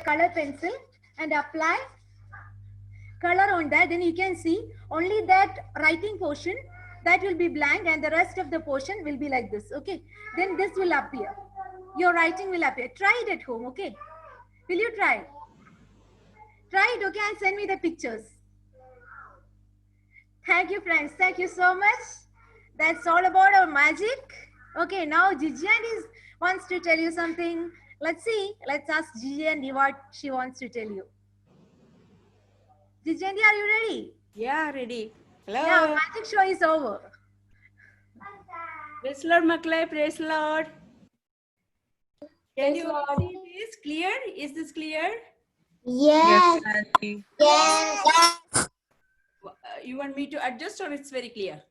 color pencil and apply color on that, then you can see only that writing portion that will be blank and the rest of the portion will be like this. Okay, then this will appear, your writing will appear. Try it at home. Okay, will you try it? Okay, and send me the pictures. Thank you, friends. Thank you so much. That's all about our magic. Okay, now Gigi wants to tell you something. Let's see. Let's ask Gigi what she wants to tell you. Gigi, are you ready? Yeah, ready. Hello. Yeah, magic show is over. Praise Lord, Maklai. Praise Lord. Can you see this clear? Is this clear? Yes. Yes. You want me to adjust or it's very clear?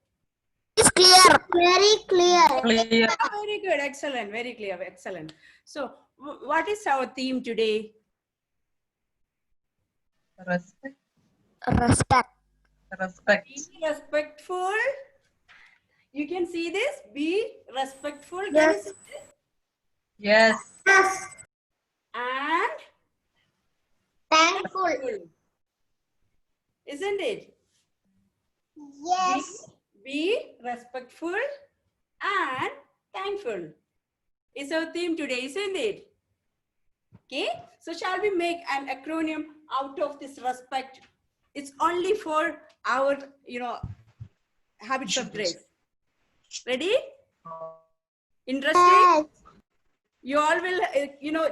It's clear. Very clear. Clear. Very good. Excellent. Very clear. Excellent. So, what is our theme today? Respect. Respect. Respect. Be respectful. You can see this. Be respectful. Can Yes. you see this? Yes. Yes. And Thankful. thankful. Isn't it? Yes. Be respectful and thankful. Is our theme today, isn't it? Okay. So shall we make an acronym out of this respect? It's only for our, habits of grace. Ready? Interesting? Yes. You all will,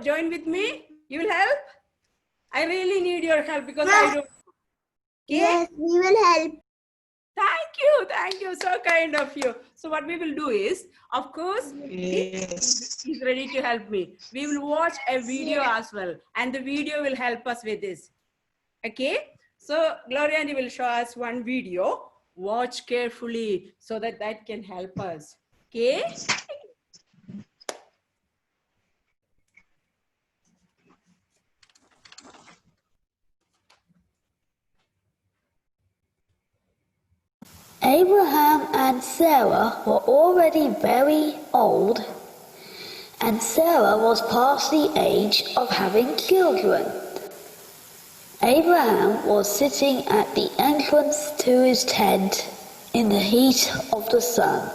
join with me? You will help? I really need your help because I don't. Okay? Yes, we will help. Thank you. So kind of you. So what we will do is, of course, he's ready to help me. We will watch a video as well, and the video will help us with this. Okay? So Gloria Aunty will show us one video. Watch carefully so that can help us. Okay? Abraham and Sarah were already very old, and Sarah was past the age of having children. Abraham was sitting at the entrance to his tent in the heat of the sun.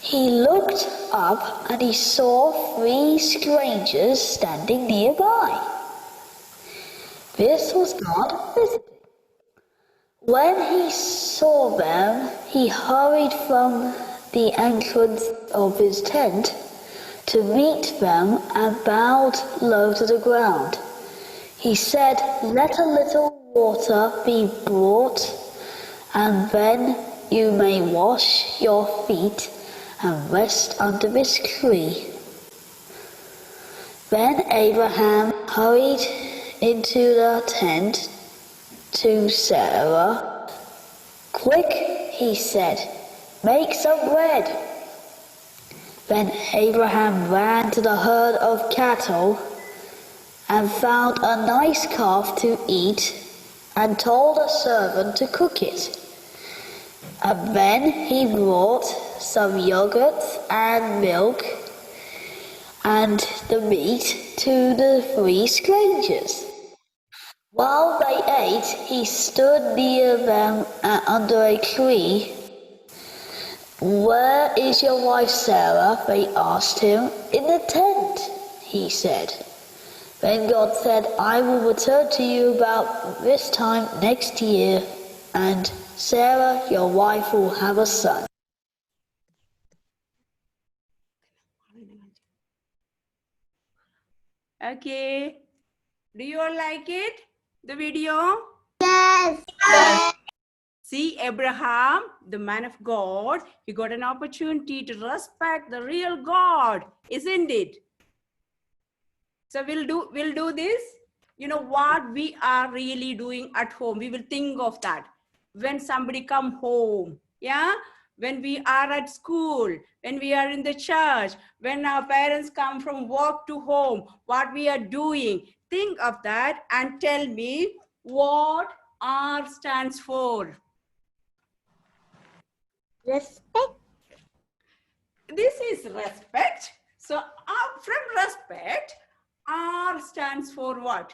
He looked up and he saw 3 strangers standing nearby. This was God visiting. When he saw them, he hurried from the entrance of his tent to meet them and bowed low to the ground. He said, "Let a little water be brought, and then you may wash your feet and rest under this tree." Then Abraham hurried into the tent to Sarah. "Quick," he said, "make some bread." Then Abraham ran to the herd of cattle and found a nice calf to eat and told a servant to cook it. And then he brought some yogurt and milk and the meat to the 3 strangers. While they ate, he stood near them under a tree. "Where is your wife Sarah?" they asked him. "In the tent," he said. Then God said, "I will return to you about this time next year, and Sarah, your wife, will have a son." Okay. Do you all like it? The video? Yes. See, Abraham, the man of God, he got an opportunity to respect the real God, isn't it? So we'll do this. You know what we are really doing at home. We will think of that. When somebody come home, yeah? When we are at school, when we are in the church, when our parents come from work to home, what we are doing. Think of that and tell me what R stands for. Respect. This is respect. So from respect, R stands for what?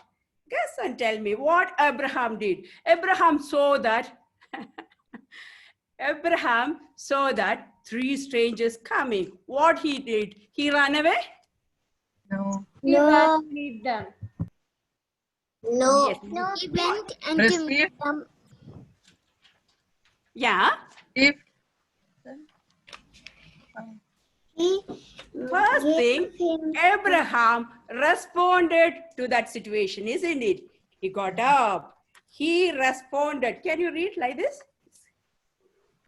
Guess and tell me what Abraham did. Abraham saw that Abraham saw that 3 strangers coming. What he did? He ran away? No. He ran to meet them. No. Yes. No. He went and Receive. them. Yeah. If. He First thing, gave him Abraham responded to that situation, isn't it? He got up. He responded. Can you read like this?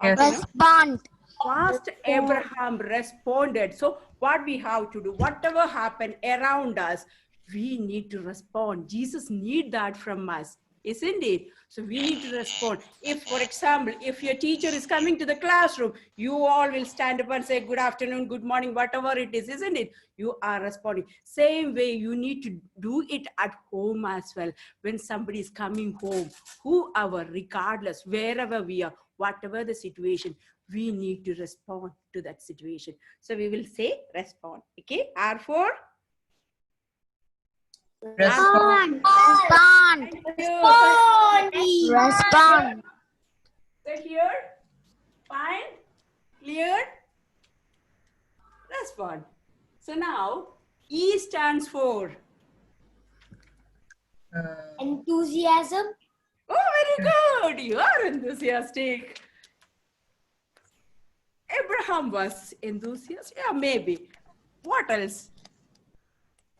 Yes. respond. First, Abraham responded. So, what we have to do, whatever happened around us, we need to respond. Jesus needs that from us, isn't it? So, we need to respond. If, for example, if your teacher is coming to the classroom, you all will stand up and say, good afternoon, good morning, whatever it is, isn't it? You are responding. Same way, you need to do it at home as well. When somebody is coming home, whoever, regardless, wherever we are, whatever the situation, we need to respond to that situation. So we will say respond. Okay. R for Respond. Respond. you. Respond. So here, fine, clear, respond. So now E stands for. Enthusiasm. Oh, very good. You are enthusiastic. Abraham was enthusiastic. Yeah, maybe. What else?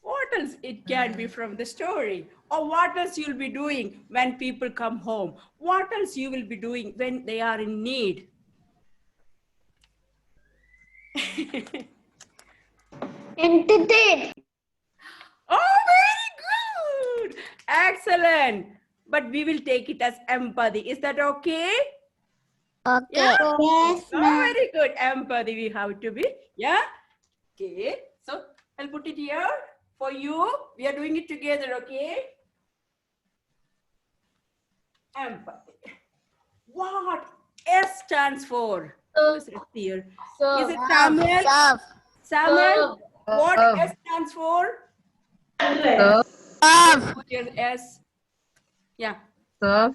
What else it can be from the story? Or what else you'll be doing when people come home? What else you will be doing when they are in need? Entertain. Oh, very good. Excellent. But we will take it as empathy. Is that okay? Okay. Yeah. Yes, Oh, very good. Empathy we have to be. Yeah. Okay. So I'll put it here for you. We are doing it together. Okay. Empathy. What S stands for? Who is it here? Is it Samuel? Serve. Samuel? What Serve. S stands for? Serve. Serve. Put your S. Yeah. Serve.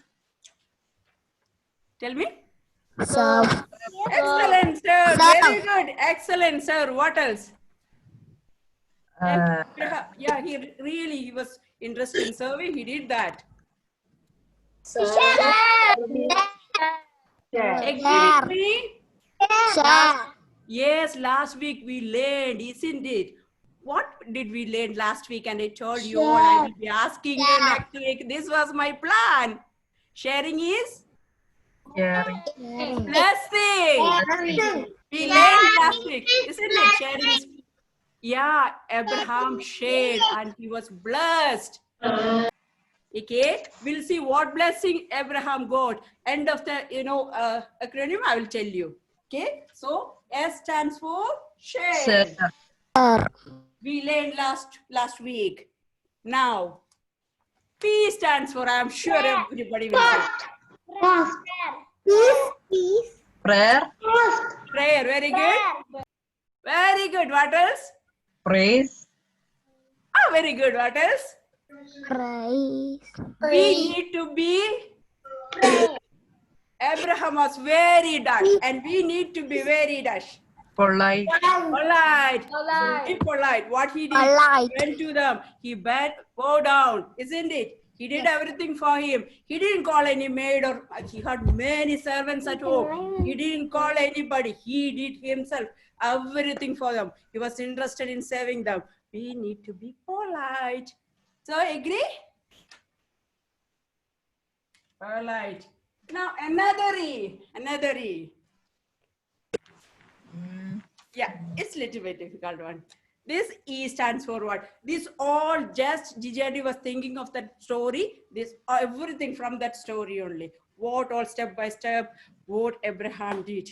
Tell me. Serve. Excellent, sir. Very good. Excellent, sir. What else? Yeah, he was interested in serving. He did that. Agree with me? Share. Yes, last week we learned, isn't it? What did we learn last week? And I told you all I will be asking you next week. This was my plan. Sharing is Sharing. blessing. We learned last week, isn't it? Sharing is, yeah, Abraham shared and he was blessed. Okay, we'll see what blessing Abraham got. End of the, acronym, I will tell you. Okay, so S stands for share. Share. We learned last week. Now, P stands for, I'm sure everybody will say. Peace. Prayer. Prayer, very good. Very good. What else? Praise. Ah, very good. What else? Praise. We need to be. Abraham was very dash, and we need to be very dash. Polite. Polite. Be polite. What he did, Polite. he went to them. He bent, bow down, isn't it? He did everything for him. He didn't call any maid or he had many servants at home. He didn't call anybody. He did himself everything for them. He was interested in saving them. We need to be polite. So agree? Polite. Now another E. Yeah, it's a little bit difficult one. This E stands for what? This all just Gigi was thinking of that story. This everything from that story only. What all step by step, what Abraham did.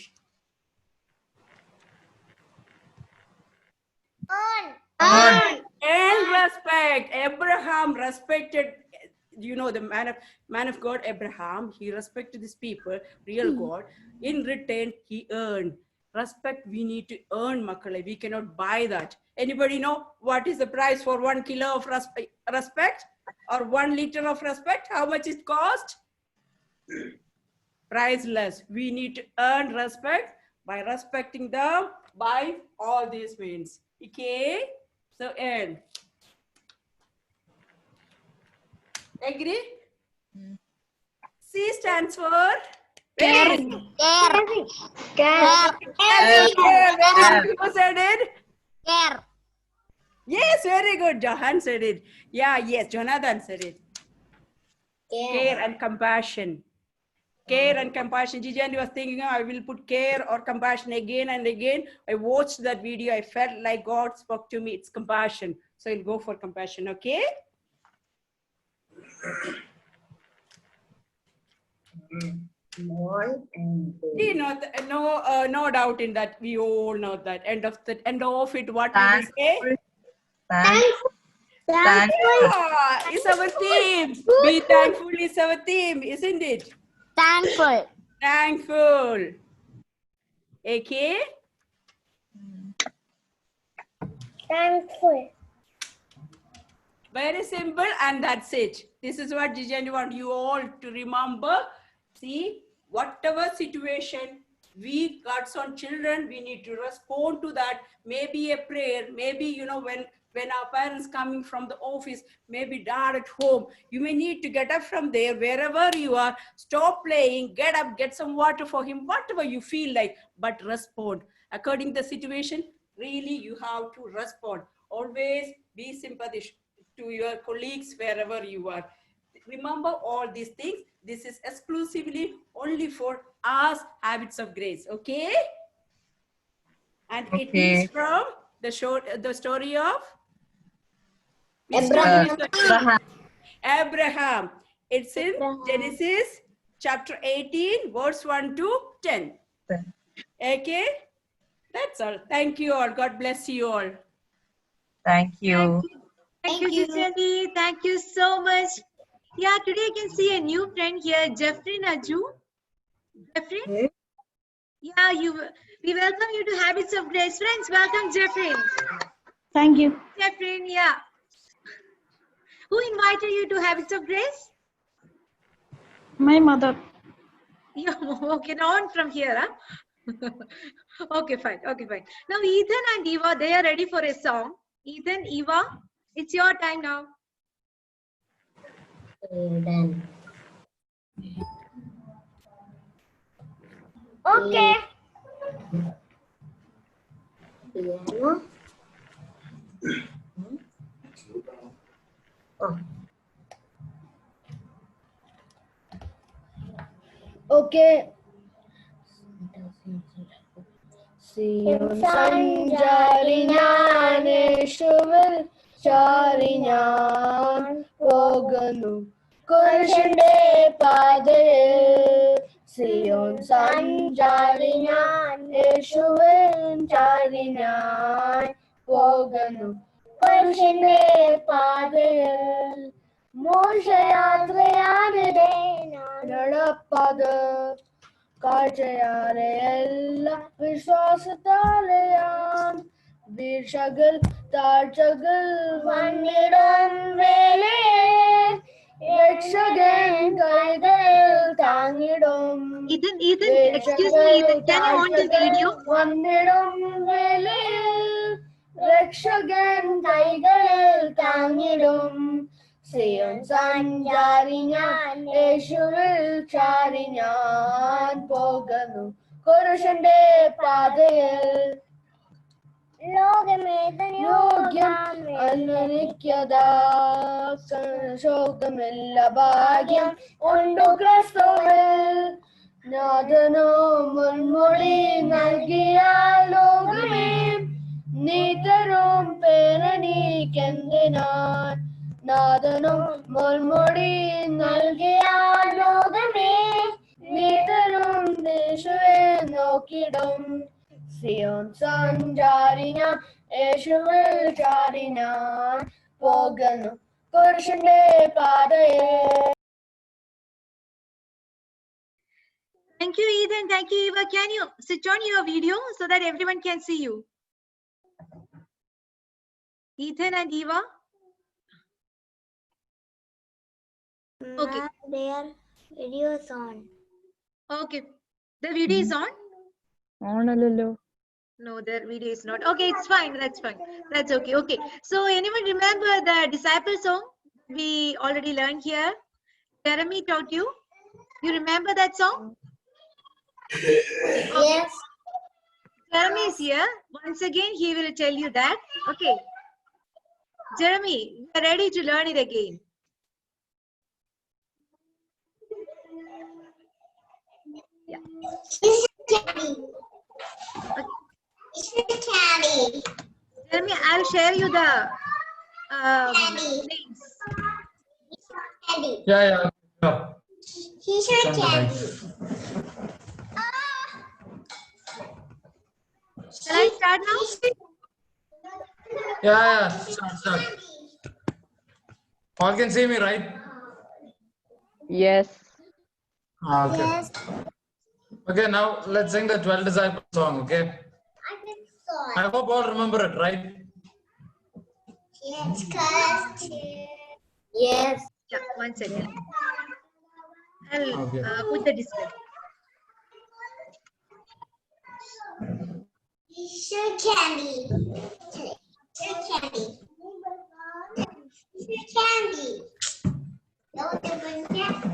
On. And respect. Abraham respected, the man of God, Abraham. He respected these people, real God. In return, he earned. Respect we need to earn, Makkale. We cannot buy that. Anybody know what is the price for 1 kilo of respect or 1 liter of respect? How much it cost? Priceless. We need to earn respect by respecting them by all these means. Okay? So earn. Agree? C stands for very good. Care. Very good. Who said it? Care. Yes, very good. Johan said it. Yeah, yes, Jonathan said it. Care and compassion. Care and compassion. Gigi was thinking, I will put care or compassion again and again. I watched that video. I felt like God spoke to me. It's compassion. So I'll go for compassion, okay? You know, no doubt in that. We all know that. End of it. What will we say? Thankful. Yeah, it's our theme. Be thankful is our theme, isn't it? Thankful. Thankful. Okay. Thankful. Very simple, and that's it. This is what Gigi want you all to remember. See, whatever situation we got some children, we need to respond to that. Maybe a prayer, maybe, you know, when our parents coming from the office, maybe dad at home, you may need to get up from there, wherever you are, stop playing, get up, get some water for him, whatever you feel like, but respond. According to the situation, really you have to respond. Always be sympathetic to your colleagues wherever you are. Remember all these things. This is exclusively only for us, Habits of Grace, okay? And it is from the story of Abraham. Abraham. It's in Genesis chapter 18, verse 1 to 10. Okay? That's all. Thank you all. God bless you all. Thank you. Thank you, Gigi. Thank you so much. Yeah, today I can see a new friend here, Jeffrey Naju. Jeffrey? Yeah, we welcome you to Habits of Grace. Friends, welcome Jeffrey. Thank you. Jeffrey, yeah. Who invited you to Habits of Grace? My mother. Yeah, okay, no one from here, huh? Okay, fine. Okay, fine. Now, Ethan and Eva, they are ready for a song. Ethan, Eva, it's your time now. Done. Okay. Piano. Okay. Zion സഞ്ചാരി ഞാൻ യേശുവിൽ ചാരി ഞാൻ പോകുന്നു കുരിശിന്റെ പാതയിൽ സിയോൻ സഞ്ചാരി ഞാൻ യേശുവിൽ ചാരി ഞാൻ പോകുന്നു കുരിശിന്റെ പാതയിൽ മോശയാത്രയാണിതേ ഞാൻ നടപ്പത് കാഴ്ചയാലെ എല്ലാ വിശ്വാസത്താലെയാം വീഴ്ചകൾ താഴ്ചകൾ വന്നിടും വേലേ രക്ഷകൻ കൈകൾ താങ്ങിടും Ethan, excuse me, Ethan, can you on the video? വന്നിടും വേലേ രക്ഷകൻ കൈകൾ താങ്ങിടും സിയോൻ സഞ്ചാരി ഞാൻ യേശുവിൽ ചാരി ഞാൻ പോകുന്നു കുരിശിന്റെ പാതയിൽ യോഗ്യം അന്നെനിക്കതാ ശോകമില്ല ഭാഗ്യം ഉണ്ടു ക്രിസ്തുവിൽ നാഥനോ മുൻമൊഴി നൽകിയ ലോകമേ നീ തരും പേരെനിക്കെന്തിനാൻ നാഥനോ മുൻമൊഴി നൽകിയ ലോകമേ നീ തരും യേശുവെ നോക്കിടും സിയോൻ സഞ്ചാരി ഞാൻ യേശുവിൽ ചാരി ഞാൻ പോകുന്നു കുരിശിന്റെ പാതയിൽ. Thank you, Ethan. Thank you, Eva. Can you switch on your video so that everyone can see you? Ethan and Eva? Okay. Their video is on. Okay. The video is on? Onallo. No, the video is not. Okay, it's fine. That's fine. That's okay. Okay. So anyone remember the disciple song we already learned here? Jeremy taught you. You remember that song? Yes. Jeremy is here. Once again, he will tell you that. Okay. Jeremy, we are ready to learn it again. Yeah. Jeremy, I'll share you the names. Yeah. T-shirt candy. Shall I start now? Yeah. Start. All can see me, right? Yes. Okay. Yes. Okay, now let's sing the 12 Disciples song, okay? I hope all remember it, right? Yes. Yeah, one second. I'll Okay. put the display. T-shirt candy. T-shirt candy. T-shirt candy. No different candy.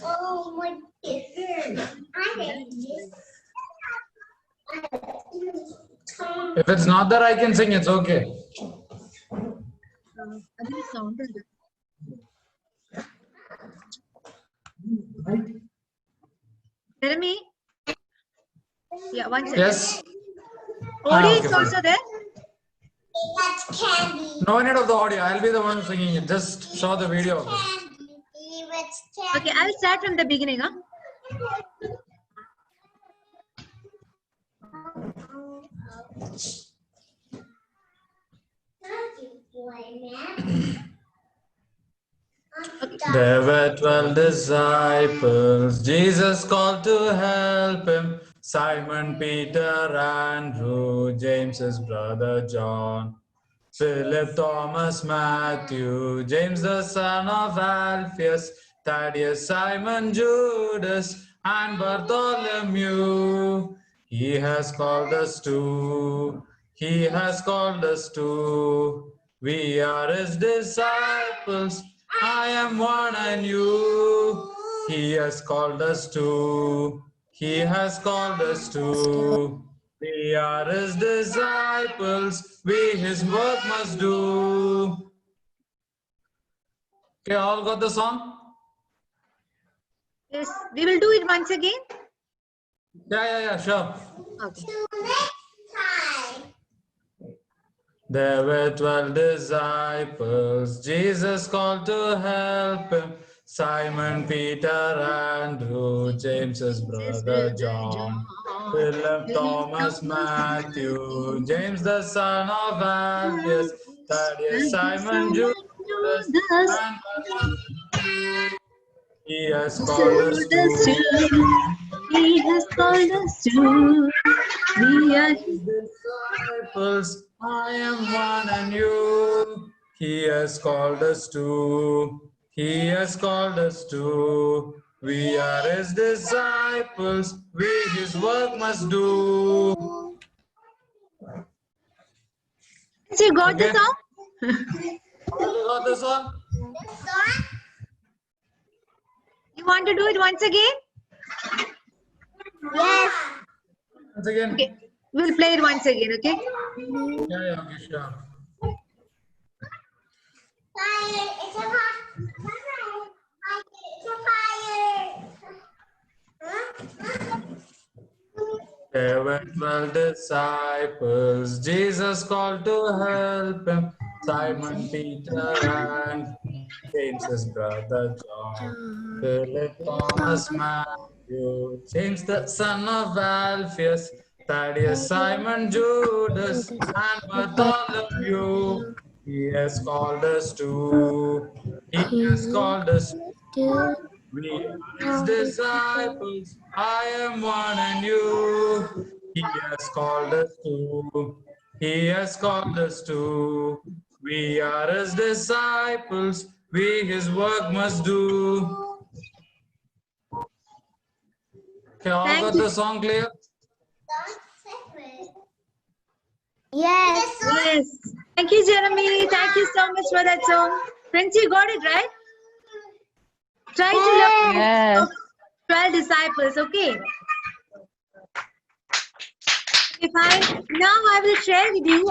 Oh my goodness. If it's not that I can sing, it's okay. Jeremy? Yeah, one second. Yes? Audio okay, is fine. also there? That's candy. No need of the audio. I'll be the one singing it. Just show the video of it. Candy. It's candy. Okay, I'll start from the beginning. Huh? There were 12 disciples. Jesus called to help him. Simon, Peter, Andrew, James's brother John, Philip, Thomas, Matthew, James the son of Alphaeus, Thaddeus, Simon, Judas, and Bartholomew. He has called us to. He has called us to. We are his disciples. I am one and you. He has called us to. He has called us to. We are his disciples. We his work must do. Okay, all got the song? Yes, we will do it once again. Yeah, sure. Okay. Till next time. There were 12 disciples. Jesus called to help him. Simon, Peter, Andrew, James's brother John, Philip, Thomas, Matthew, James the son of Alphaeus, Thaddeus, Simon, Judas, and Bartholomew. He has called us to. He has called us to. We are His disciples. I am one and you. He has called us to. He has called us to. We are his disciples. We his work must do. So you got the Okay. song? You got this one? You want to do it once again? Yes. Once again. Okay. We'll play it once again, okay? Yeah, okay, sure. Fire. It's a fire. It's a fire. There were 12 disciples. Jesus called to help him. Simon, Peter, and James's brother John, Philip, Thomas, Matthew, James the son of Alphaeus, Thaddeus, Simon, Judas, and Bartholomew. He has called us to. He has called us to. We are his disciples. I am one and you. He has called us to. He has called us to. We are his disciples. We his work must do. Okay, all Thank got you. the song clear? Yes. Yes. Thank you, Jeremy. Thank you so much for that song. Friends, you got it right? Try to learn Yes. 12 disciples, okay? Okay, fine. Now I will share with you.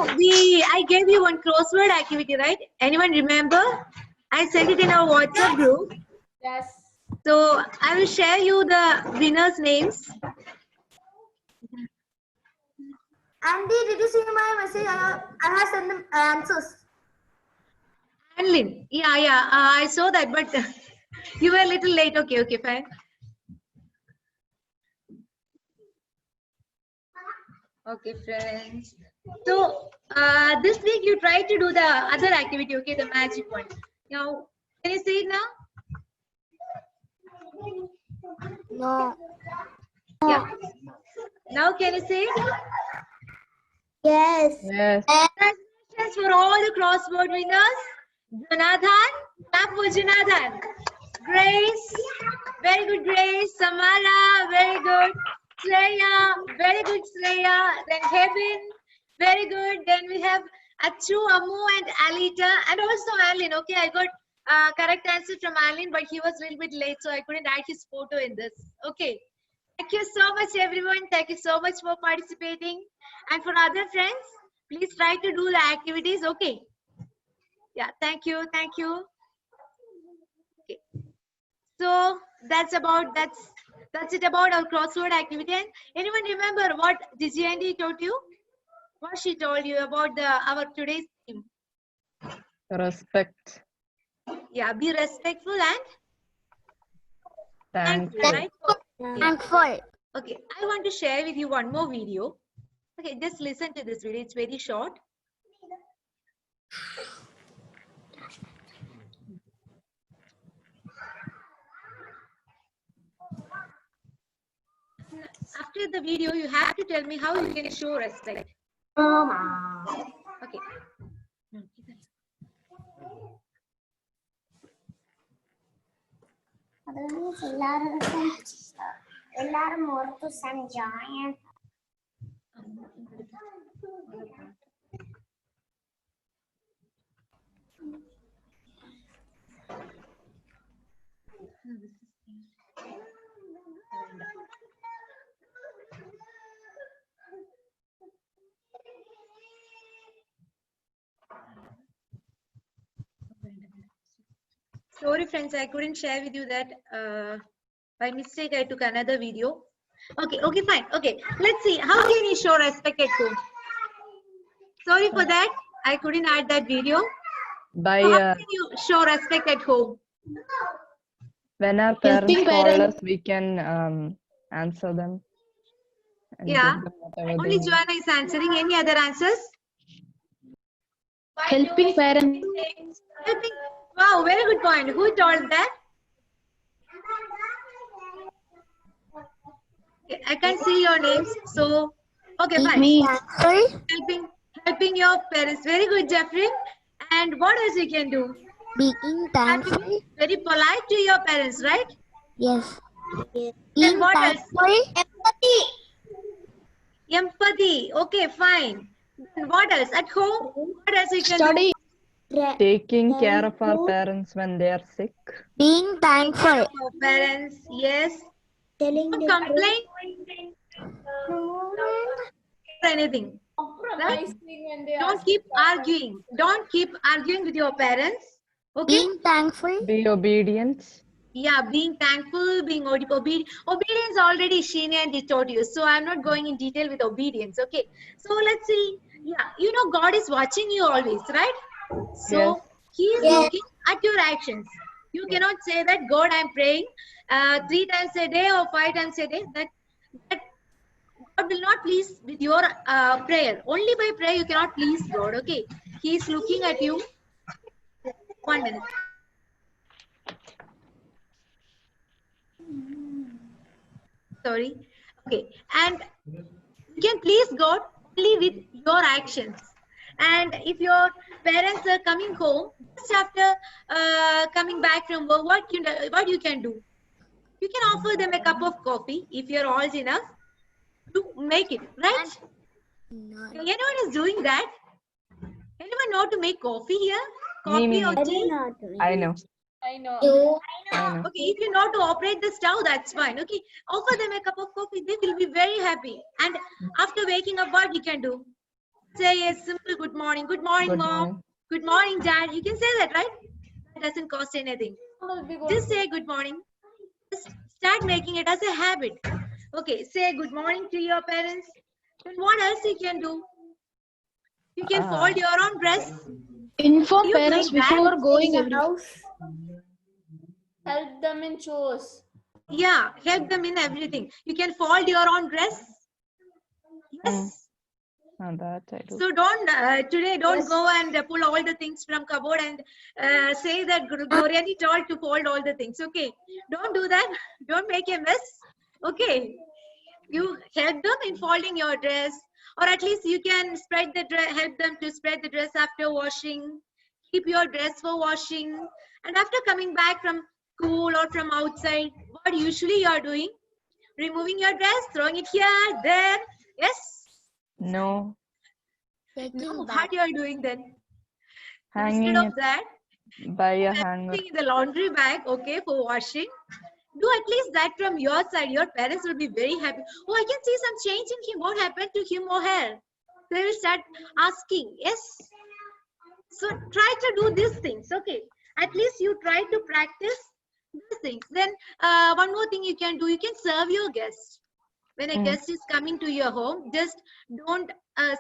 I gave you one crossword activity, right? Anyone remember? I sent it in our WhatsApp group. Yes. So I will share you the winners' names. Andy, did you see my message? I have sent them answers. Anlin. Yeah. I saw that, but you were a little late. Okay, fine. Okay, friends. So this week you try to do the other activity, okay, the magic one. Now, can you see it now? No. Yeah. Now can you see it? Yes. Yes. Congratulations for all the crossword winners. Jonathan, clap for Jonathan. Grace, very good Grace. Samara, very good. Shreya, very good Shreya. Then Heaven, very good. Then we have Achu, Amu and Alita and also Alin. Okay, I got correct answer from Alin, but he was a little bit late, so I couldn't add his photo in this. Okay. Thank you so much, everyone. Thank you so much for participating. And for other friends, please try to do the activities. Okay. Yeah, thank you. Okay. So that's it about our crossword activity. And anyone remember what Gigi Andy taught you? What she told you about our today's theme? Respect. Yeah, be respectful and thankful, Thankful. right? Thankful. Okay, I want to share with you one more video. Okay, just listen to this video. It's very short. After the video, you have to tell me how you can show respect. Okay. എല്ലാരും ഓർത്തു സഞ്ജായൻ Sorry, friends, I couldn't share with you that. By mistake, I took another video. Okay, fine. Okay, let's see. How can you show respect at home? Sorry for that. I couldn't add that video. By So how can you show respect at home? when our parents call us, we can answer them. And Yeah. give them whatever they Only need. Joanna is answering. Any other answers? Helping parents. Helping. Wow, very good point. Who told that? Okay, I can see your names. So, okay, fine. Me. Helping your parents. Very good, Jeffrey. And what else you can do? being Have to be very polite to your parents, right? Yes. Then what else? Empathy. Empathy. Okay, fine. Then what else? At home, what else you can Study. Taking care of our parents when they are sick. Being thankful. do? For parents, yes. Telling Don't complain or anything. Right? Don't keep arguing. Don't keep arguing with your parents. Okay? being thankful. Be obedient. Yeah, being thankful, being obedient. Obedience already Sheena and taught you. So I'm not going in detail with obedience. Okay. So let's see. Yeah, you know God is watching you always, right? So Yes. He is looking at your actions. You cannot say that God, I'm praying 3 times a day or 5 times a day. That God will not please with your prayer. Only by prayer you cannot please God. Okay. He is looking at you. 1 minute. Sorry. Okay. And You can please God only with your actions. And if your parents are coming home just after coming back from work, what you can do? You can offer them a cup of coffee if you're old enough to make it, right? Anyone is doing that? Anyone know to make coffee here? Coffee or tea? I know. Okay, if you know to operate the stove, that's fine. Okay, offer them a cup of coffee. They will be very happy. And after waking up, what you can do? Say a simple good morning. Good morning, Good mom. morning. Good morning, dad. You can say that, right? It doesn't cost anything. Just say good morning. Just start making it as a habit. Okay, say good morning to your parents. And what else you can do? You can fold your own dress. Inform You parents doing that? before going every Help them in chores. Yeah, help them in everything. You can fold your own dress. Yes. That I do. So don't today don't go and pull all the things from cupboard and say that Gloriani told to fold all the things. Okay, don't do that. Don't make a mess. Okay, you help them in folding your dress, or at least you can spread the dress. Help them to spread the dress after washing. Keep your dress for washing, and after coming back from school or from outside, what usually you are doing? Removing your dress, throwing it here, there. Yes. No. No, what you are doing then? Hanging Instead it of that, by a hanger. putting in the laundry bag, okay, for washing. Do at least that from your side. Your parents will be very happy. Oh, I can see some change in him. What happened to him or her? They will start asking. Yes. So try to do these things. Okay. At least you try to practice these things. Then one more thing you can do. You can serve your guests. When a guest is coming to your home, just don't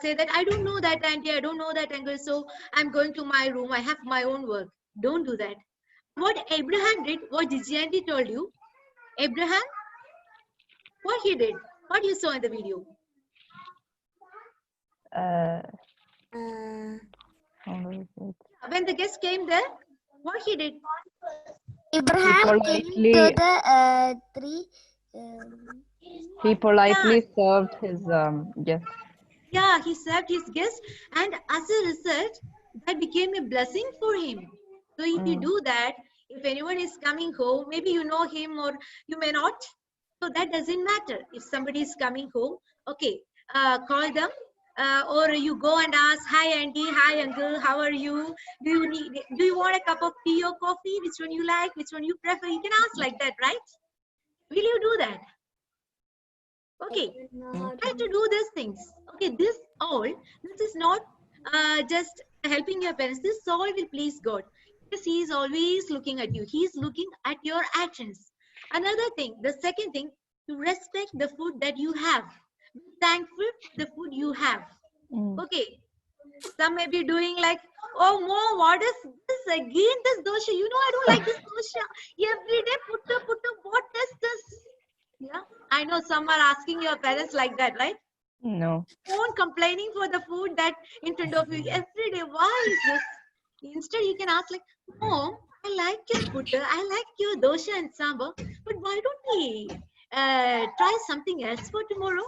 say that I don't know that auntie, I don't know that uncle, so I'm going to my room, I have my own work. Don't do that. What Abraham did, what Gigi auntie told you, Abraham, what he did, what you saw in the video. When the guest came there, what he did? Abraham came to the tree. He politely served his guest. Yeah, he served his guest, and as a result, that became a blessing for him. So if you do that, if anyone is coming home, maybe you know him or you may not. So that doesn't matter. If somebody is coming home, okay, call them. Or you go and ask, hi auntie, hi uncle, how are you? Do you want a cup of tea or coffee? Which one you like? Which one you prefer? You can ask like that, right? Will you do that? Okay, try to do these things. Okay, this is not just helping your parents. This all will please God. Because He is always looking at you. He is looking at your actions. Another thing, the second thing, to respect the food that you have. Be thankful for the food you have. Okay, some may be doing like, oh, Mo, what is this again? This dosha, you know, I don't like this dosha. Every day, putta, what is this? Yeah, I know some are asking your parents like that, right? No. Don't complaining for the food that in front of you every day. Why is this? Instead, you can ask like, Mom, I like your putta, I like your dosha and sambar, but why don't we try something else for tomorrow?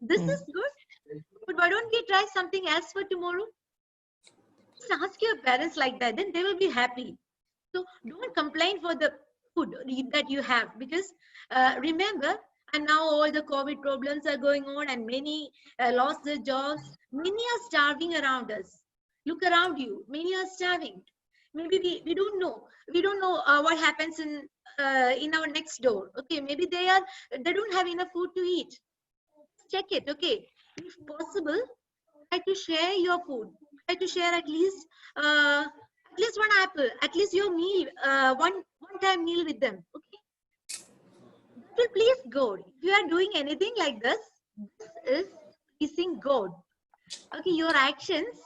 This is good, but why don't we try something else for tomorrow? Just ask your parents like that, then they will be happy. So don't complain for the food that you have, because remember, and now all the COVID problems are going on and many lost their jobs. Many are starving around us. Look around you. Many are starving. Maybe we don't know. We don't know what happens in our next door. Okay, maybe they don't have enough food to eat. Check it. Okay, if possible, try to share your food. Try to share at least one apple, at least your meal, one-time meal with them. Okay, that will please God. If you are doing anything like this is pleasing God. Okay, your actions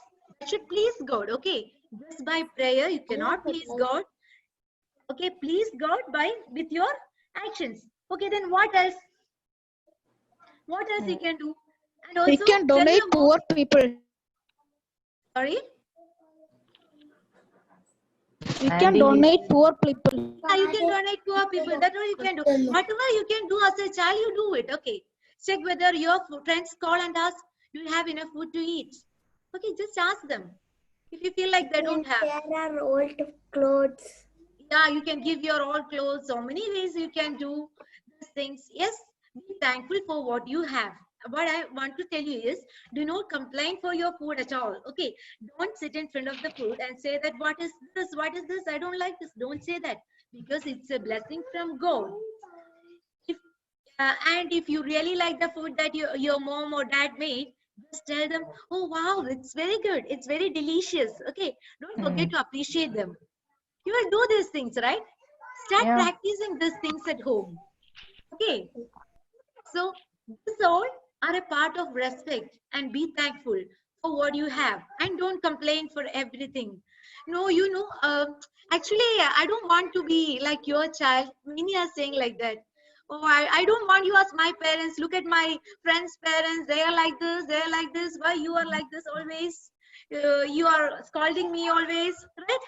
should please God. Okay, just by prayer you cannot please God. Okay, please God with your actions. Okay, then what else? What else you can do? And also, we can donate poor people. Sorry. We can donate poor people. Yeah, you can donate poor people. That's what you can do. Whatever you can do as a child, you do it. Okay. Check whether your friends call and ask, do you have enough food to eat? Okay, just ask them. If you feel like they don't have. There are old clothes. Yeah, you can give your old clothes. So many ways you can do these things. Yes, be thankful for what you have. What I want to tell you is, do not complain for your food at all. Okay, don't sit in front of the food and say that what is this, I don't like this. Don't say that, because it's a blessing from God. And if you really like the food that your mom or dad made, just tell them, oh wow, it's very good, it's very delicious. Okay, don't forget to appreciate them. You will do these things, right? Start Yeah. practicing these things at home. Okay, so these all are a part of respect, and be thankful for what you have, and don't complain for everything. No, actually I don't want to be like your child. Many are saying like that. Oh, I don't want you as my parents. Look at my friends' parents. They are like this, they are like this. Why you are like this always? You are scolding me always, right?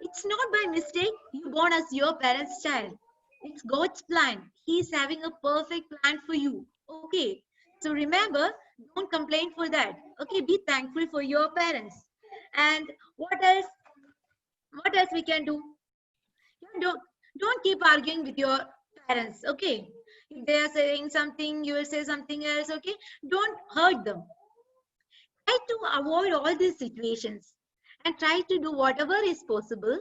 It's not by mistake you born as your parents' child. It's God's plan. He's having a perfect plan for you. Okay. So remember, don't complain for that. Okay, be thankful for your parents. And what else? What else we can do? Don't keep arguing with your parents. Okay. If they are saying something, you will say something else. Okay. Don't hurt them. Try to avoid all these situations and try to do whatever is possible.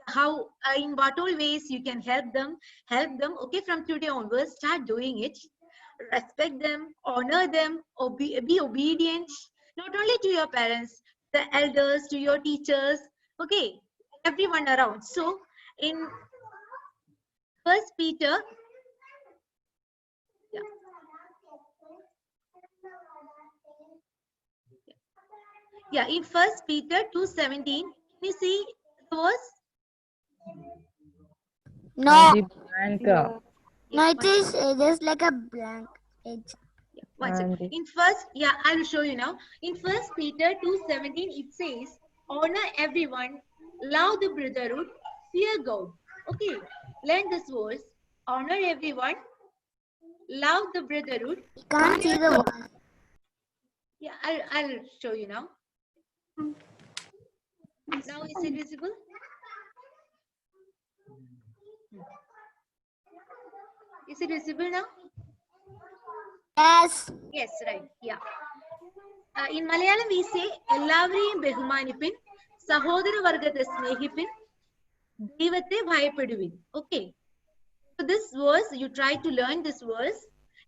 How in what all ways you can help them. Okay, from today onwards, start doing it. Respect them, honor them, be obedient, not only to your parents, the elders, to your teachers. Okay, everyone around. So in 1 Peter, in 1 Peter 2:17, can you see the verse? No, The blank. no, it is just like a blank page. One second. And In first, I will show you now. In 1 Peter 2:17, it says, honor everyone, love the brotherhood, fear God. Okay, learn this verse. Honor everyone, love the brotherhood. You can't see the word. Yeah, I'll show you now. Now is it visible? Is it visible now? Yes. Yes, right. Yeah. In Malayalam we say, എല്ലാവരെയും ബഹുമാനിപ്പിൻ, സഹോദരവർഗത്തെ സ്നേഹിപ്പിൻ, ദൈവത്തെ ഭയപ്പെടുവിൻ. Okay. So this verse, you try to learn this verse.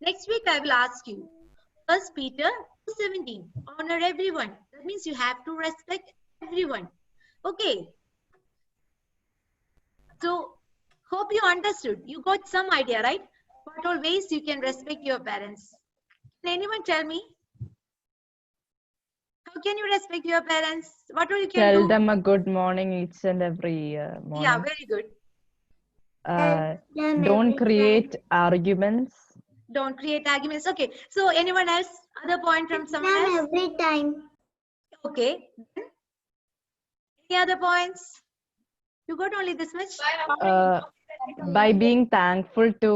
Next week I will ask you. 1 Peter 2:17. Honor everyone. That means you have to respect everyone. Okay. So hope you understood. You got some idea, right? What all ways you can respect your parents. Can anyone tell me? How can you respect your parents? What all you can tell do? them a good morning each and every morning. Yeah, very good. Don't create arguments. Don't create arguments. Okay. So anyone else? Other point from someone else? Every time. Okay. Any other points? You got only this much? By being thankful to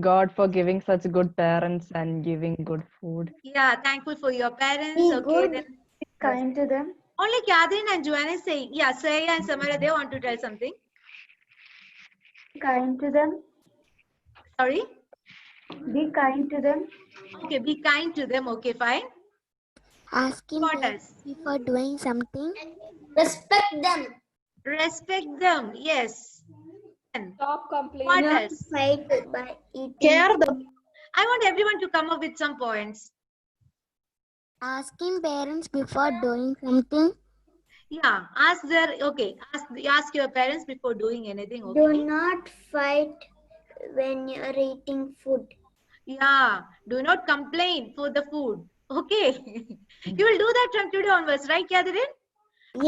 God for giving such good parents and giving good food. Yeah, thankful for your parents. Be Okay, good. then Kind to them. only Catherine and Joanna is saying. Yeah, Saya and Samara, they want to tell something. Kind to them. Sorry? Be kind to them. Okay, be kind to them. Okay, fine. Asking What else? before doing something. Respect them. Respect them. Yes. And Stop what complaining. else? Fight by eating. Care them. I want everyone to come up with some points. Asking parents before doing something. Yeah, ask your parents before doing anything. Do Okay. not fight when you're eating food. Yeah, do not complain for the food. Okay. You will do that from today onwards, right, Catherine?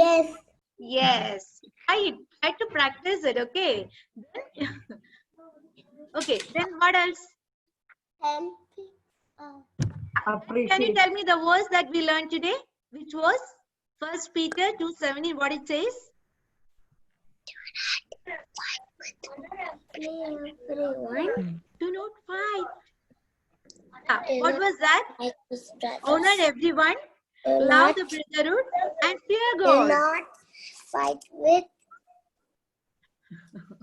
Yes. Yes. Try to practice it. Okay. Okay. Then what else? Can you tell me the verse that we learned today? Which was 1 Peter 2:17. What it says? Everyone. Do not fight. What was that? Honor everyone, love the brotherhood, and fear Do God. not fight with.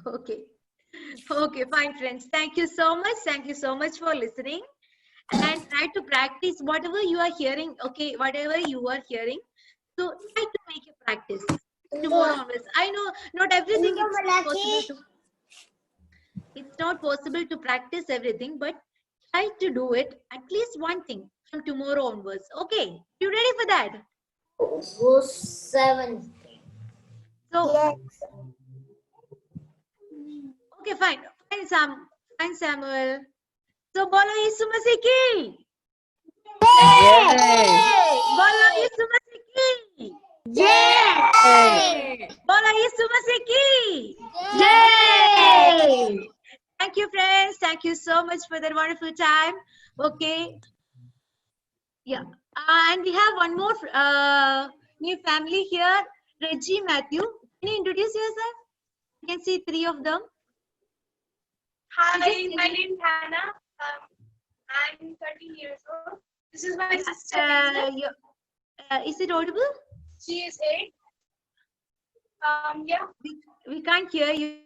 Okay. Okay, fine, friends. Thank you so much. Thank you so much for listening. And try to practice whatever you are hearing. Okay, whatever you are hearing. So try to make a practice tomorrow onwards. I know not everything is possible to. It's not possible to practice everything, but try to do it at least one thing from tomorrow onwards. Okay, you ready for that? Verse 7. So, Yes. okay, fine. Fine, Samuel. So, Bolo Yesu Masih ki. Bolo Yesu Masih ki. Bolo Yesu Masih ki. Thank you, friends. Thank you so much for that wonderful time. Okay. Yeah. And we have one more new family here. Reggie Matthew. Can you introduce yourself? You can see 3 of them. Hi, my name is Hannah. I'm 13 years old. This is my sister. Is it audible? She is 8. Yeah. We can't hear you.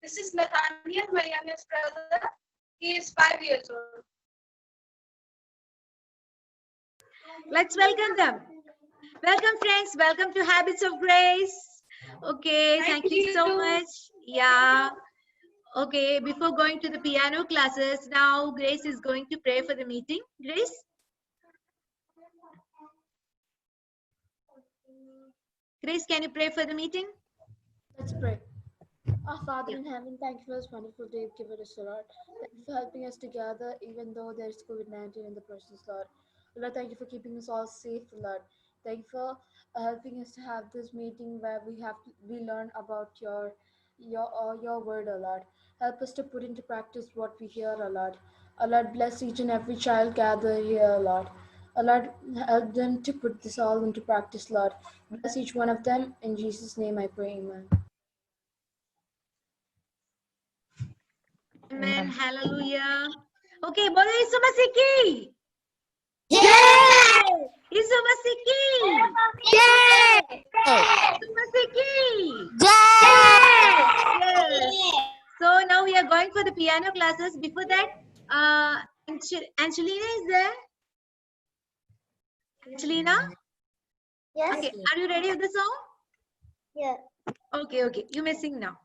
This is Nathaniel, my youngest brother. He is 5 years old. Let's welcome them. Welcome, friends. Welcome to Habits of Grace. Okay, thank you so much. Yeah. Okay, before going to the piano classes, now Grace is going to pray for the meeting. Grace? Grace, can you pray for the meeting? Let's pray. Our Father in heaven, thank you for this wonderful day you've given us, Lord. Thank you for helping us together, even though there is COVID-19 in the process, Lord. Lord, thank you for keeping us all safe, Lord. Thank you for helping us to have this meeting where we learn about your word, O Lord. Help us to put into practice what we hear, O Lord. O Lord, bless each and every child gathered here, O Lord. O Lord, help them to put this all into practice, Lord. Bless each one of them. In Jesus' name I pray, amen. Amen. Hallelujah. Okay, Bolo Yesu Masih ki. Yesu Masih ki. Yesu Masih ki. Yes. So now we are going for the piano classes. Before that, Angelina is there? Angelina? Yes. Okay, are you ready with the song? Yeah. Okay, okay. You may sing now.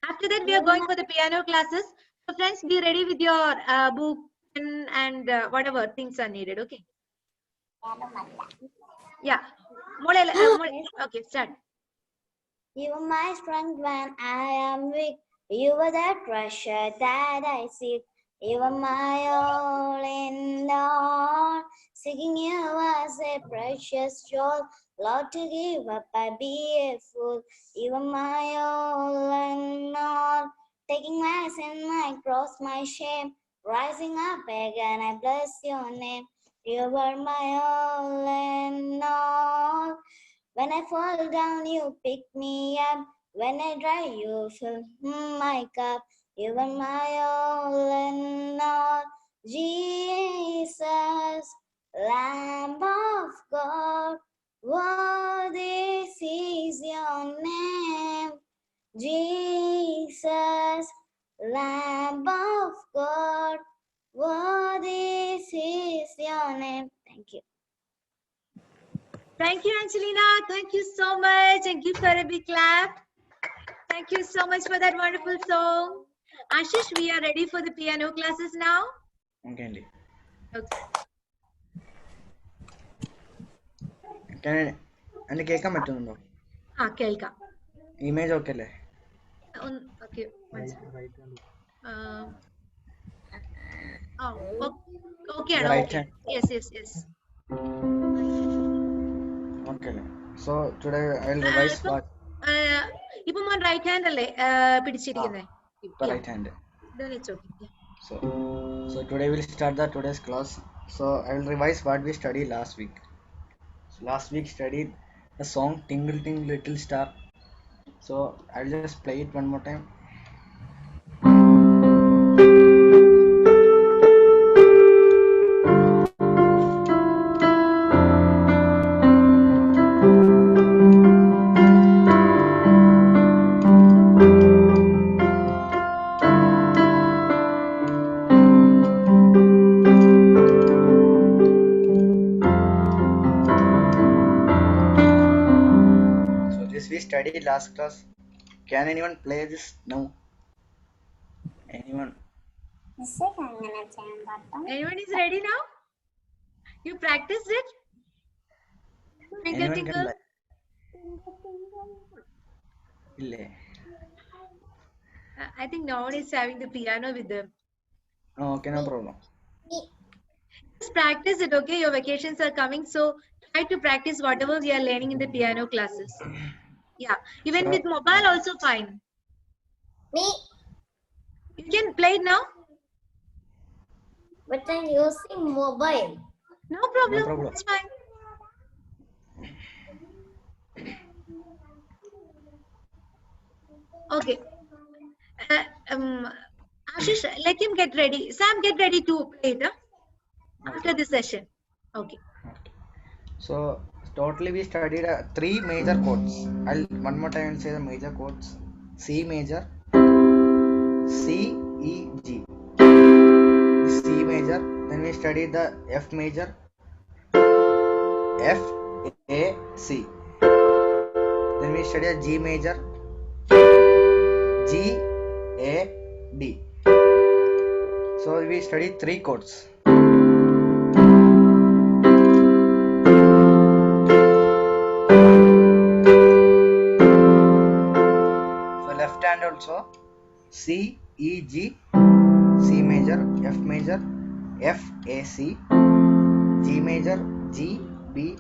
After that, we are going for the piano classes. So friends, be ready with your book and whatever things are needed. Okay. Yeah. Okay, start. You are my strength when I am weak. You are the treasure that I seek. You are my all in all. Seeking you as a precious jewel. Lord, to give up, I be a fool. You are my all in all. Taking my sin, my cross, my shame. Rising up again, I bless your name. You are my all in all. When I fall down, you pick me up. When I dry, you fill my cup. You are my all in all. Jesus, Lamb of God, worthy is your name. Jesus, Lamb of God, worthy is your name. Thank you. Thank you, Angelina. Thank you so much. And give her a big clap. Thank you so much for that wonderful song. Ashish, we are ready for the piano classes now. Okay, Andy. Okay. Andy, കേൾക്കാൻ പറ്റുന്നുണ്ടോ? കേൾക്കാം. Image okay അല്ലേ? Okay. Okay. Right hand. Yes. Okay. So today I'll revise what. ഇപ്പൊ മോൻ right hand അല്ലേ പിടിച്ചിരിക്കുന്നത്? Right hand. Then it's okay. So today we'll start the today's class. So I will revise what we studied last week. So last week studied the song Tingle Tingle Little Star. So I'll just play it one more time. So this we studied last class. Can anyone play this now? Anyone? Anyone is ready now? You practiced it? Twinkle, Anyone can twinkle. play? ഇല്ലേ? I think no one is having the piano with them. Oh, okay, no problem. Just practice it, okay? Your vacations are coming, so try to practice whatever we are learning in the piano classes. Yeah, even So- with mobile also fine. You can play it now? But I'm using mobile. No problem. No problem. It's fine. Okay. Ashish, let him get ready. Sam, get ready to play it after this session. Okay. So totally we studied 3 major chords. I'll one more time say the major chords. C major, C, E, G. C major. Then we studied the F major, F, A, C. Then we studied G major, G, A, D. So we studied 3 chords. Left hand also C, E, G, C major, F major, F, A, C, G major, G, B,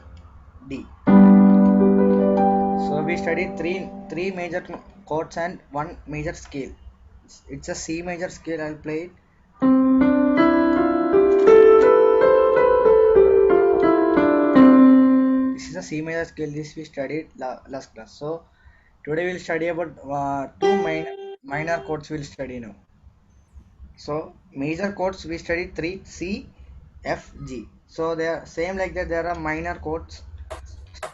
D. So we studied three major chords and 1 major scale. It's a C major scale. I'll play it. This is a C major scale. This we studied last class. So today we'll study about 2 minor chords. We'll study now. So major chords we studied 3, C, F, G. So they are same like that. There are minor chords.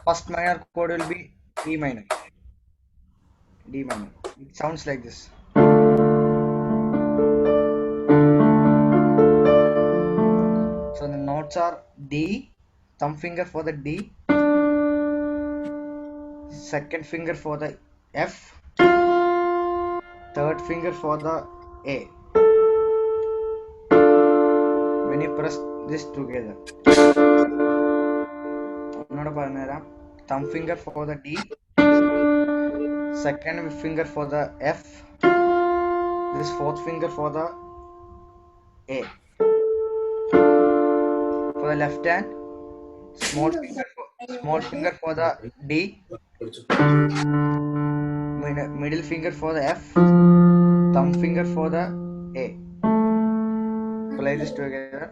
First minor chord will be D minor. D minor. It sounds like this. So the notes are D, thumb finger for the D, second finger for the F, third finger for the A. When you press this together, thumb finger for the D, second finger for the F, this fourth finger for the A. For the left hand, small finger for the D, middle finger for the F, thumb finger for the A. Play this together.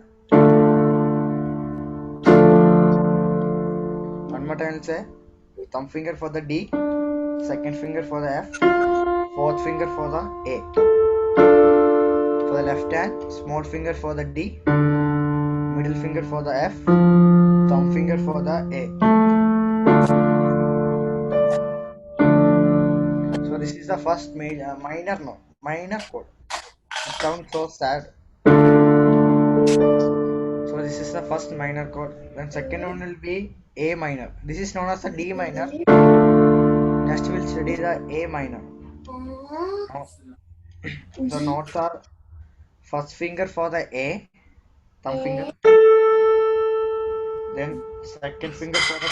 One more time, say thumb finger for the D, second finger for the F, fourth finger for the A. For the left hand, small finger for the D, middle finger for the F, thumb finger for the A. So this is the first minor chord. It sounds so sad. So this is the first minor chord. Then second one will be A minor. This is known as the D minor. Next we'll study the A minor. The notes are first finger for the A, thumb finger. Then second finger for the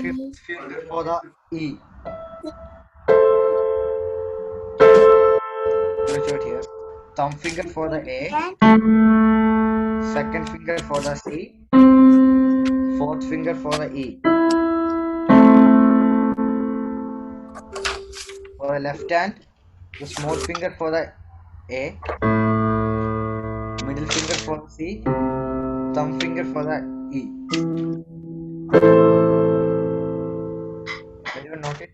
fifth finger for the E. Let's do it here. Thumb finger for the A, second finger for the C, fourth finger for the E. For the left hand, the small finger for the A, middle finger for the C, thumb finger for the E. Everyone note it?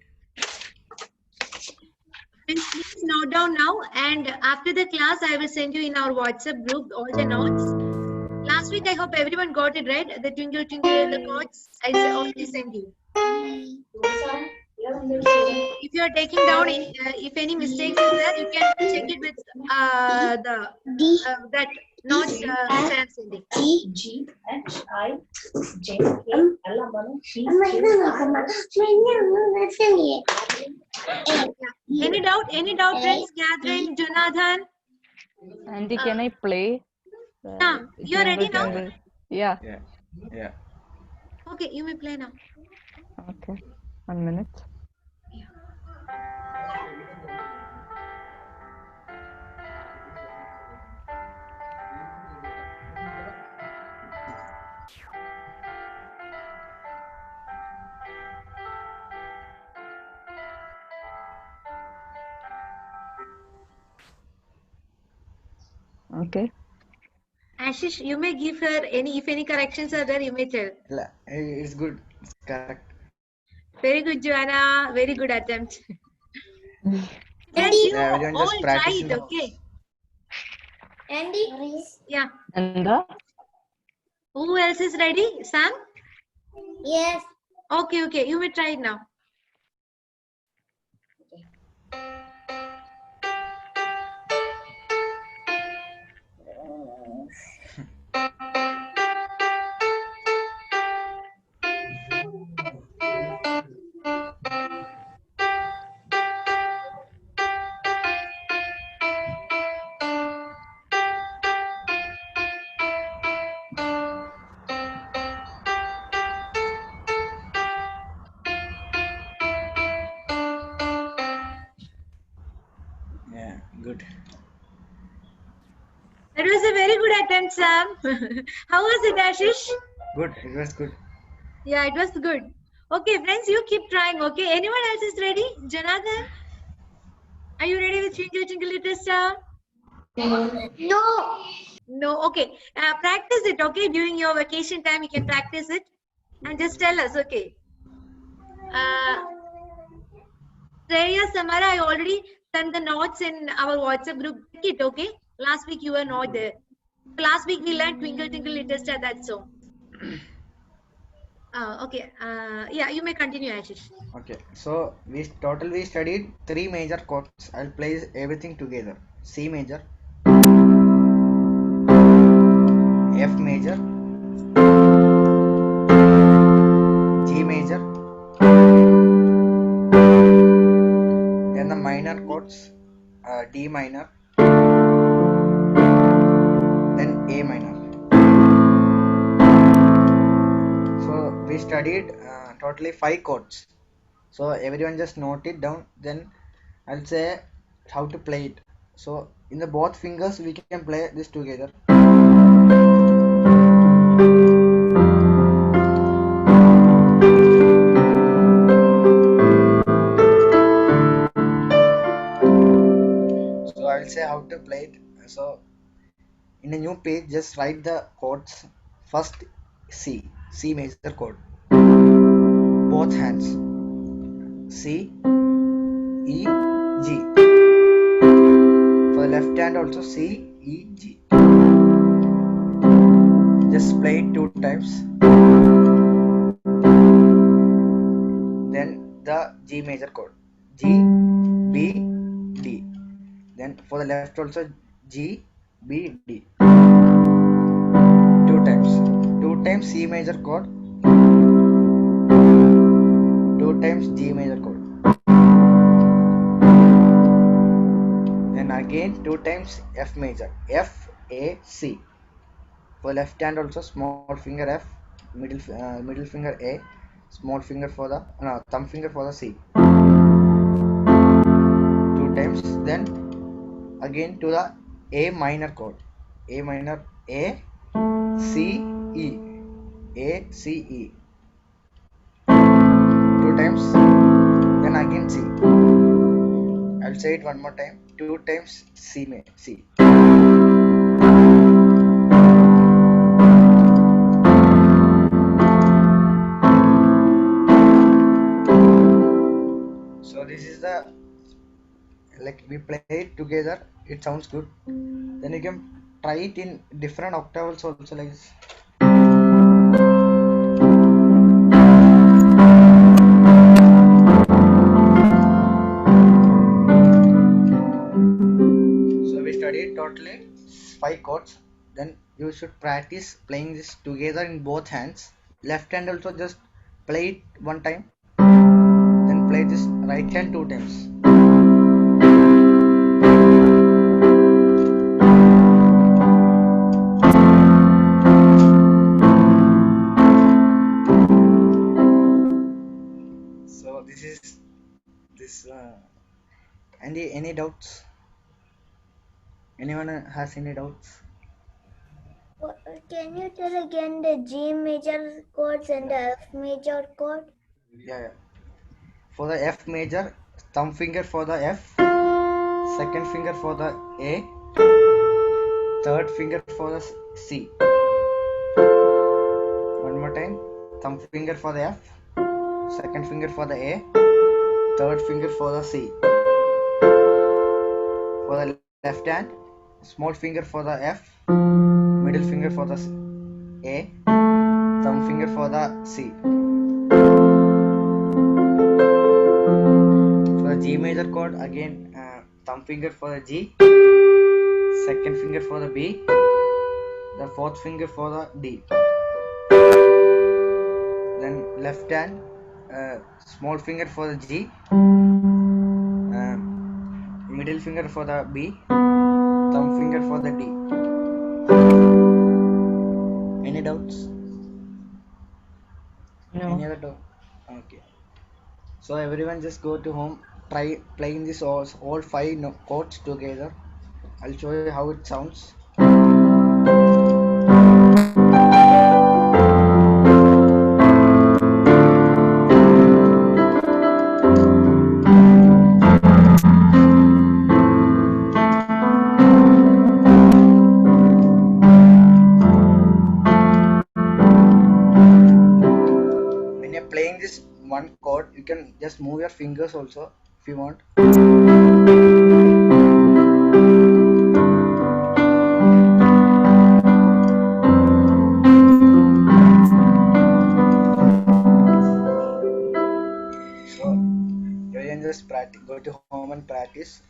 Friends, please note down now, and after the class, I will send you in our WhatsApp group all the notes. Last week, I hope everyone got it right. The twinkle twinkle the chords, I already sent you. If you are taking down, if any mistakes is there, you can check it with that notes which I am sending. Any doubt? Any doubt, friends? Catherine, Jonathan? Auntie, can I play? Yeah, you are ready now? Twinkle. Yeah. Yeah. Okay, you may play now. Okay. 1 minute. Okay. Ashish, you may give her if any corrections are there, you may tell. It's good. It's correct. Very good, Joanna. Very good attempt. Friends, you Everyone all just try practicing. it, okay? Andy? Yeah. And Who else is ready? Sam? Yes. Okay, okay. You may try it now. Yeah, good. That was a very good attempt, Sam. How was it, Ashish? Good. It was good. Yeah, it was good. Okay, friends, you keep trying, okay? Anyone else is ready? Jonathan? Are you ready with Twinkle Twinkle Little Star? No. No, okay. Practice it, okay? During your vacation time, you can practice it. And just tell us, okay? Shreya, Samara, I already sent the notes in our WhatsApp group. Check it, okay? Last week you were not there. Last week we learned Twinkle Twinkle Little Star, that song. Okay. Yeah, you may continue, Ashish. Okay. So we studied 3 major chords. I'll play everything together. C major, F major, G major, then the minor chords, D minor, then A minor. So we studied totally 5 chords. So everyone just note it down. Then I'll say how to play it. So in the both fingers we can play this together. So I'll say how to play it. So in a new page, just write the chords. First C major chord. Both hands. C, E, G. For left hand also C, E, G. Just play it 2 times. Then the G major chord. G, B, D. Then for the left also G, B, D. 2 times. 2 times C major chord. 2 times G major chord. Then again 2 times F major. F, A, C. For left hand also small finger F, middle finger A, small finger for the thumb finger for the C. 2 times. Then again to the A minor chord. A minor, A, C, E. A, C, E. 2 times. Then again C. I'll say it one more time. 2 times C. like we play it together, it sounds good. Then you can try it in different octaves also, like this. So we studied totally 5 chords. Then you should practice playing this together in both hands. Left hand also just play it one time. Then play this right hand 2 times. So this is this. Any doubts? Anyone has any doubts? Can you tell again the G major chords and the F major chord? Yeah. For the F major, thumb finger for the F, second finger for the A, third finger for the C. One more time, thumb finger for the F, second finger for the A, third finger for the C. For the left hand, small finger for the F, middle finger for the A, thumb finger for the C. For the G major chord, again thumb finger for the G, second finger for the B, the fourth finger for the D. Then left hand, small finger for the G, middle finger for the B, thumb finger for the D. Any doubts? Any other doubt? Okay. So everyone just go to home, try playing this all 5 chords together. I'll show you how it sounds. When you're playing this one chord, you can just move your fingers also if you want. So you can just practice, go to home and practice.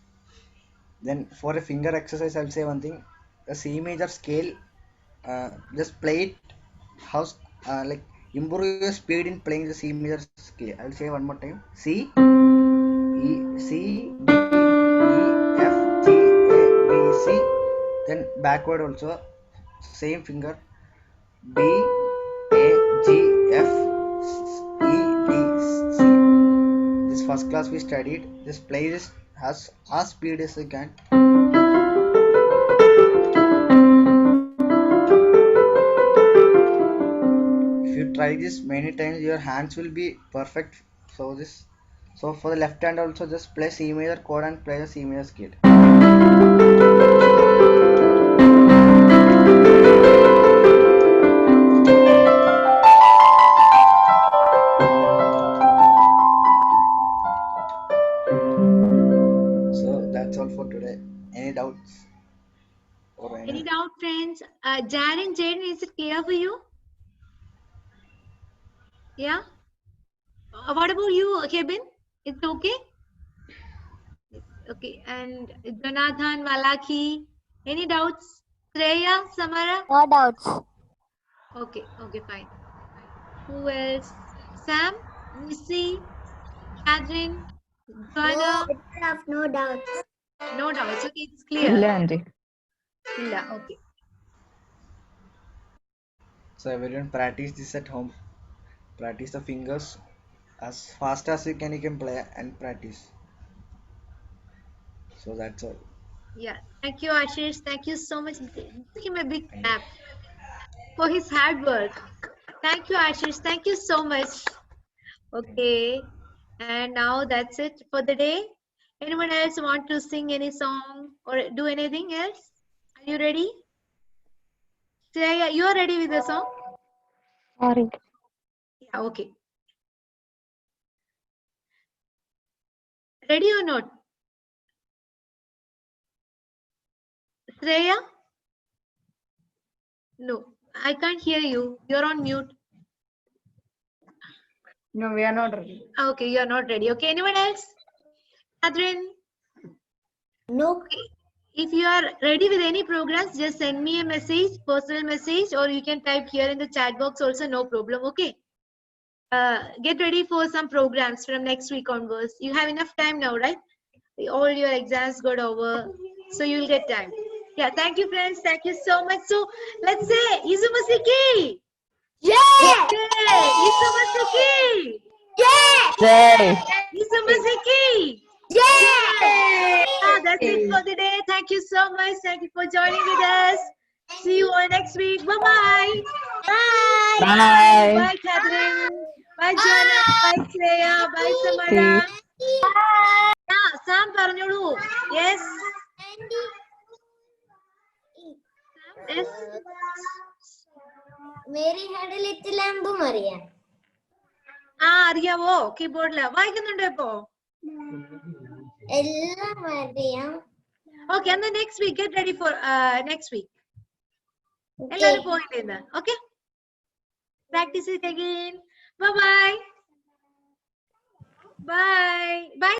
Then for a finger exercise, I'll say one thing: the C major scale. Just play it. How like improve your speed in playing the C major scale. I'll say one more time: C, E, C, D, E, F, G, A, B, C. Then backward also, same finger: B, A, G, F, E, D, C. This first class we studied. Just play this as speed as you can. If you try this many times, your hands will be perfect. So for the left hand also, just play C major chord and play the C major scale. So that's all for today. Any doubts? Or Any doubt, friends? Jan and Jaden, is it clear for you? Yeah. What about you, Kevin? It's okay? Okay. And Jonathan, Malaki, any doubts? Shreya, Samara? No doubts. Okay, okay, fine. Who else? Sam, Missy, Catherine, Joanna? No doubts. No doubts. Okay, it's clear. ഇല്ല anti. Illa, okay. So everyone practice this at home. Practice the fingers as fast as you can play and practice. So that's all. Yeah. Thank you, Ashish. Thank you so much. Give him a big clap for his hard work. Thank you, Ashish. Thank you so much. Okay. And now that's it for the day. Anyone else want to sing any song or do anything else? Are you ready? Shreya, you are ready with the song? Sorry. Yeah, okay. Ready or not? Shreya? No, I can't hear you. You're on mute. No, we are not ready. Okay, you're not ready. Okay, anyone else? Catherine? No. Okay. If you are ready with any programs, just send me a message, personal message, or you can type here in the chat box also, no problem. Okay. Get ready for some programs from next week onwards. You have enough time now, right? All your exams got over, so you'll get time. Yeah, thank you, friends. Thank you so much. So let's say Izumasiki. Yeah. Izumasiki. Say. Izumasiki. Yeah. That's it for the day. Thank you so much. Thank you for joining with us. See you all next week. Bye-bye. Bye. Bye. Bye, Catherine. Bye, Jana. Bye, Shreya. Bye, Samana. Yeah, Sam Parnulu. Yes. Yes. Mary had a little lamb, Maria. അറിയാവോ കീബോർഡില് വായിക്കുന്നുണ്ടോ ഇപ്പോ? എല്ലാം അറിയാം. Okay, and then next week, get ready for next week. എല്ലാരും പോയില്ലേ ഇന്ന്? Okay. Practice it again. Bye-bye. Bye. Bye.